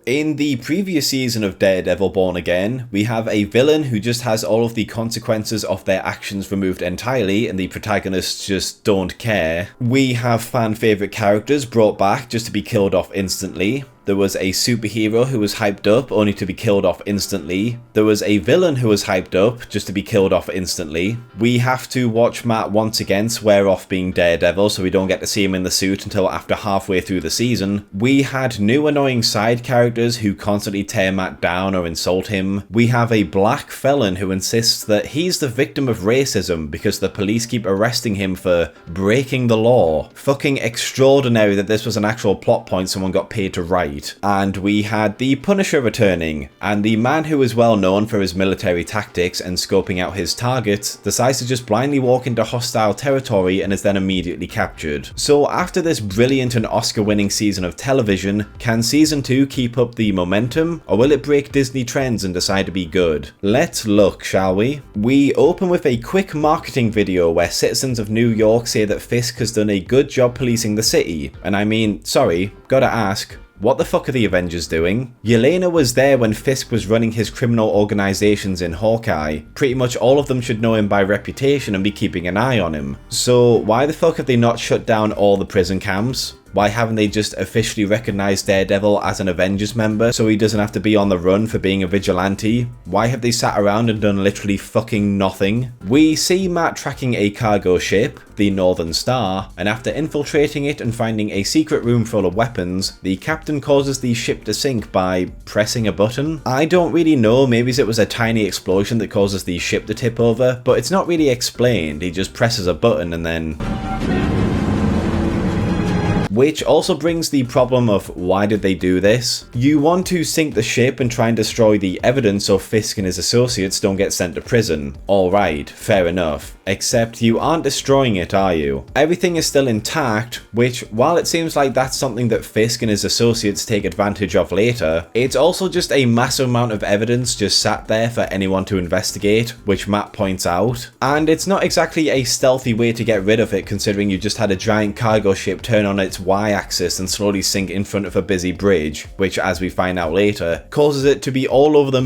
In the previous season of Daredevil Born Again, we have a villain who just has all of the consequences of their actions removed entirely and the protagonists just don't care. We have fan favourite characters brought back just to be killed off instantly. There was a superhero who was hyped up only to be killed off instantly. There was a villain who was hyped up just to be killed off instantly. We have to watch Matt once again swear off being Daredevil so we don't get to see him in the suit until after halfway through the season. We had new annoying side characters who constantly tear Matt down or insult him. We have a black felon who insists that he's the victim of racism because the police keep arresting him for breaking the law. Fucking extraordinary that this was an actual plot point someone got paid to write. And we had the Punisher returning, and the man who is well known for his military tactics and scoping out his targets decides to just blindly walk into hostile territory and is then immediately captured. So after this brilliant and Oscar-winning season of television, can season 2 keep up the momentum, or will it break Disney trends and decide to be good? Let's look, shall we? We open with a quick marketing video where citizens of New York say that Fisk has done a good job policing the city, and I mean, sorry, gotta ask, what the fuck are the Avengers doing? Yelena was there when Fisk was running his criminal organizations in Hawkeye. Pretty much all of them should know him by reputation and be keeping an eye on him. So why the fuck have they not shut down all the prison camps? Why haven't they just officially recognised Daredevil as an Avengers member so he doesn't have to be on the run for being a vigilante? Why have they sat around and done literally fucking nothing? We see Matt tracking a cargo ship, the Northern Star, and after infiltrating it and finding a secret room full of weapons, the captain causes the ship to sink by pressing a button. I don't really know, maybe it was a tiny explosion that causes the ship to tip over, but it's not really explained, he just presses a button and then... Which also brings the problem of why did they do this? You want to sink the ship and try and destroy the evidence so Fisk and his associates don't get sent to prison. Alright, fair enough. Except you aren't destroying it, are you? Everything is still intact, which, while it seems like that's something that Fisk and his associates take advantage of later, it's also just a massive amount of evidence just sat there for anyone to investigate, which Matt points out. And it's not exactly a stealthy way to get rid of it considering you just had a giant cargo ship turn on its y-axis and slowly sink in front of a busy bridge, which, as we find out later, causes it to be all over the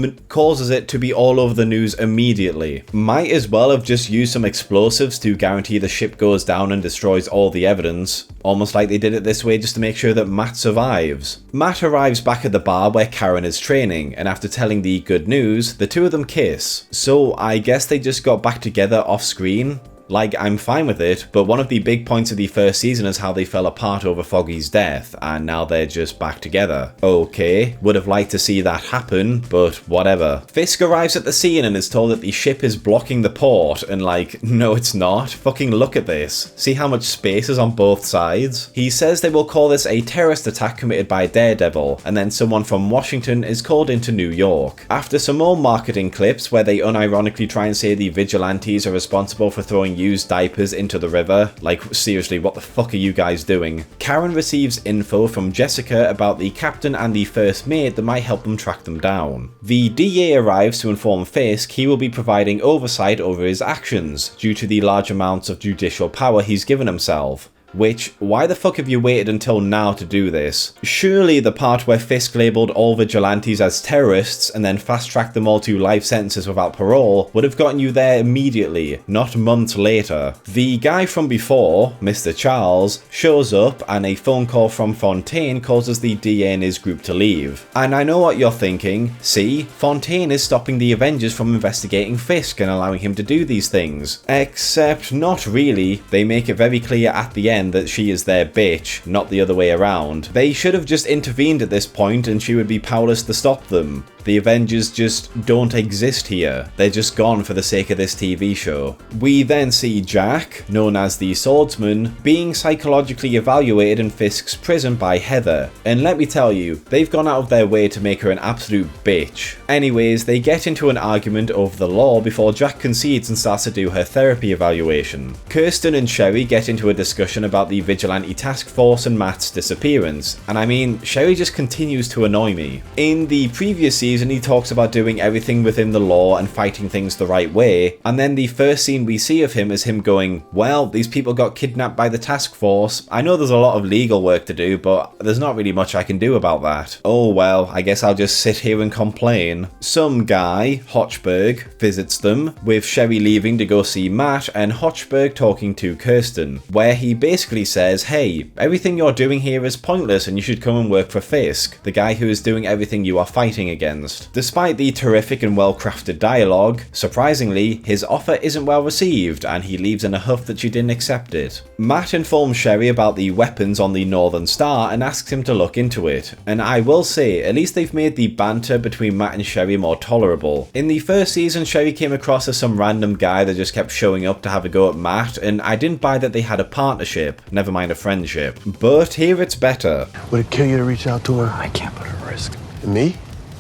news immediately. Might as well have just used some explosives to guarantee the ship goes down and destroys all the evidence, almost like they did it this way just to make sure that Matt survives. Matt arrives back at the bar where Karen is training, and after telling the good news, the two of them kiss. So I guess they just got back together off screen. Like, I'm fine with it, but one of the big points of the first season is how they fell apart over Foggy's death, and now they're just back together. Okay, would have liked to see that happen, but whatever. Fisk arrives at the scene and is told that the ship is blocking the port, and like, no it's not, fucking look at this. See how much space is on both sides? He says they will call this a terrorist attack committed by Daredevil, and then someone from Washington is called into New York. After some more marketing clips where they unironically try and say the vigilantes are responsible for throwing used diapers into the river, like seriously, what the fuck are you guys doing? Karen receives info from Jessica about the captain and the first mate that might help them track them down. The DA arrives to inform Fisk he will be providing oversight over his actions due to the large amounts of judicial power he's given himself. Which, why the fuck have you waited until now to do this? Surely the part where Fisk labelled all vigilantes as terrorists and then fast-tracked them all to life sentences without parole would have gotten you there immediately, not months later. The guy from before, Mr. Charles, shows up and a phone call from Fontaine causes the DA and his group to leave. And I know what you're thinking, see, Fontaine is stopping the Avengers from investigating Fisk and allowing him to do these things. Except not really, they make it very clear at the end that she is their bitch, not the other way around. They should have just intervened at this point and she would be powerless to stop them. The Avengers just don't exist here. They're just gone for the sake of this TV show. We then see Jack, known as the Swordsman, being psychologically evaluated in Fisk's prison by Heather. And let me tell you, they've gone out of their way to make her an absolute bitch. Anyways, they get into an argument over the law before Jack concedes and starts to do her therapy evaluation. Kirsten and Sherry get into a discussion about the vigilante task force and Matt's disappearance. And I mean, Sherry just continues to annoy me. In the previous season season he talks about doing everything within the law and fighting things the right way, and then the first scene we see of him is him going, well, these people got kidnapped by the task force. I know there's a lot of legal work to do, but there's not really much I can do about that. Oh well, I guess I'll just sit here and complain. Some guy, Hochberg, visits them, with Sherry leaving to go see Matt and Hochberg talking to Kirsten, where he basically says, hey, everything you're doing here is pointless and you should come and work for Fisk, the guy who is doing everything you are fighting against. Despite the terrific and well-crafted dialogue, surprisingly, his offer isn't well received and he leaves in a huff that she didn't accept it. Matt informs Sherry about the weapons on the Northern Star and asks him to look into it, and I will say, at least they've made the banter between Matt and Sherry more tolerable. In the first season, Sherry came across as some random guy that just kept showing up to have a go at Matt, and I didn't buy that they had a partnership, never mind a friendship. But here it's better. Would it kill you to reach out to her? I can't put her at risk. And me?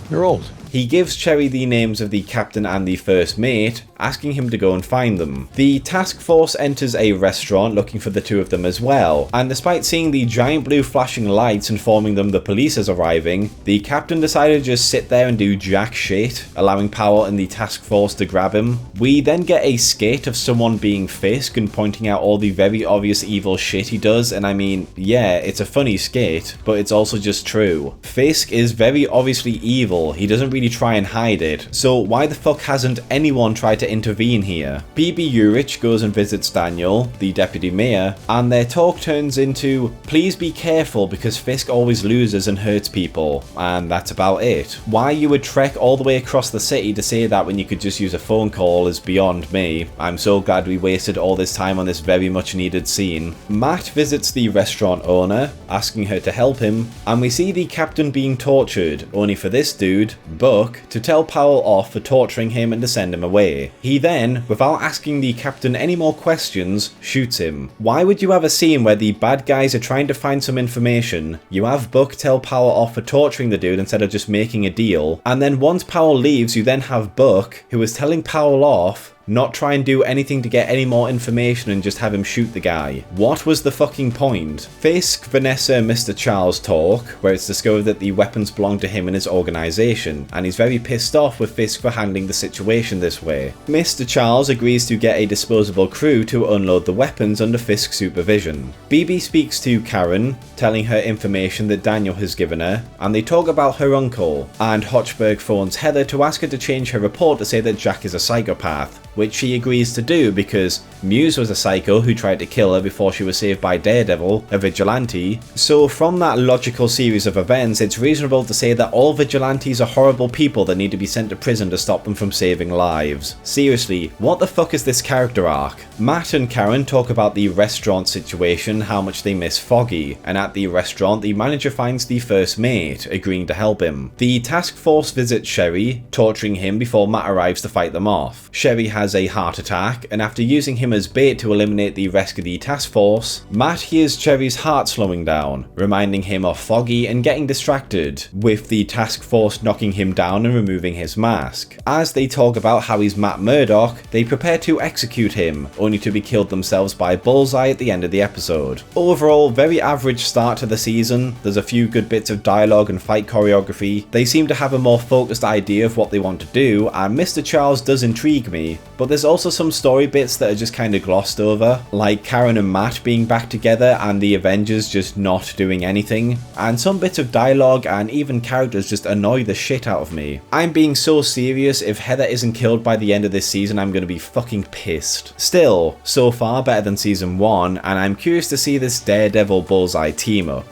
You're old. He gives Cherry the names of the captain and the first mate, asking him to go and find them. The task force enters a restaurant looking for the two of them as well, and despite seeing the giant blue flashing lights informing them the police is arriving, the captain decided to just sit there and do jack shit, allowing Powell and the task force to grab him. We then get a skit of someone being Fisk and pointing out all the very obvious evil shit he does, and I mean, yeah, it's a funny skit, but it's also just true. Fisk is very obviously evil, he doesn't really try and hide it, so why the fuck hasn't anyone tried to intervene here? BB Urich goes and visits Daniel, the deputy mayor, and their talk turns into, please be careful because Fisk always loses and hurts people, and that's about it. Why you would trek all the way across the city to say that when you could just use a phone call is beyond me. I'm so glad we wasted all this time on this very much needed scene. Matt visits the restaurant owner, asking her to help him, and we see the captain being tortured, only for this dude, Buck, to tell Powell off for torturing him and to send him away. He then, without asking the captain any more questions, shoots him. Why would you have a scene where the bad guys are trying to find some information, you have Buck tell Powell off for torturing the dude instead of just making a deal, and then once Powell leaves you then have Buck, who is telling Powell off, not try and do anything to get any more information and just have him shoot the guy. What was the fucking point? Fisk, Vanessa and Mr. Charles talk, where it's discovered that the weapons belong to him and his organisation, and he's very pissed off with Fisk for handling the situation this way. Mr. Charles agrees to get a disposable crew to unload the weapons under Fisk's supervision. BB speaks to Karen, telling her information that Daniel has given her, and they talk about her uncle, and Hochberg phones Heather to ask her to change her report to say that Jack is a psychopath, which she agrees to do because Muse was a psycho who tried to kill her before she was saved by DareDevil, a vigilante. So from that logical series of events, it's reasonable to say that all vigilantes are horrible people that need to be sent to prison to stop them from saving lives. Seriously, what the fuck is this character arc? Matt and Karen talk about the restaurant situation, how much they miss Foggy, and at the restaurant the manager finds the first mate, agreeing to help him. The task force visits Sherry, torturing him before Matt arrives to fight them off. Sherry has a heart attack, and after using him as bait to eliminate the rest of the task force, Matt hears Cherry's heart slowing down, reminding him of Foggy and getting distracted, with the task force knocking him down and removing his mask. As they talk about how he's Matt Murdock, they prepare to execute him, only to be killed themselves by Bullseye at the end of the episode. Overall, very average start to the season. There's a few good bits of dialogue and fight choreography. They seem to have a more focused idea of what they want to do, and Mr. Charles does intrigue me, but there's also some story bits that are just kind of glossed over, like Karen and Matt being back together and the Avengers just not doing anything, and some bits of dialogue and even characters just annoy the shit out of me. I'm being so serious, if Heather isn't killed by the end of this season I'm gonna be fucking pissed. Still, so far better than season 1, and I'm curious to see this Daredevil Bullseye team up.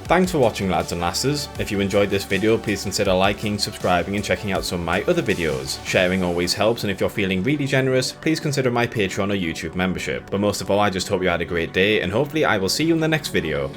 Thanks for watching, lads and lasses. If you enjoyed this video, please consider liking, subscribing and checking out some of my other videos. Sharing always helps, and if you're feeling really generous, please consider my Patreon or YouTube membership. But most of all, I just hope you had a great day, and hopefully I will see you in the next video.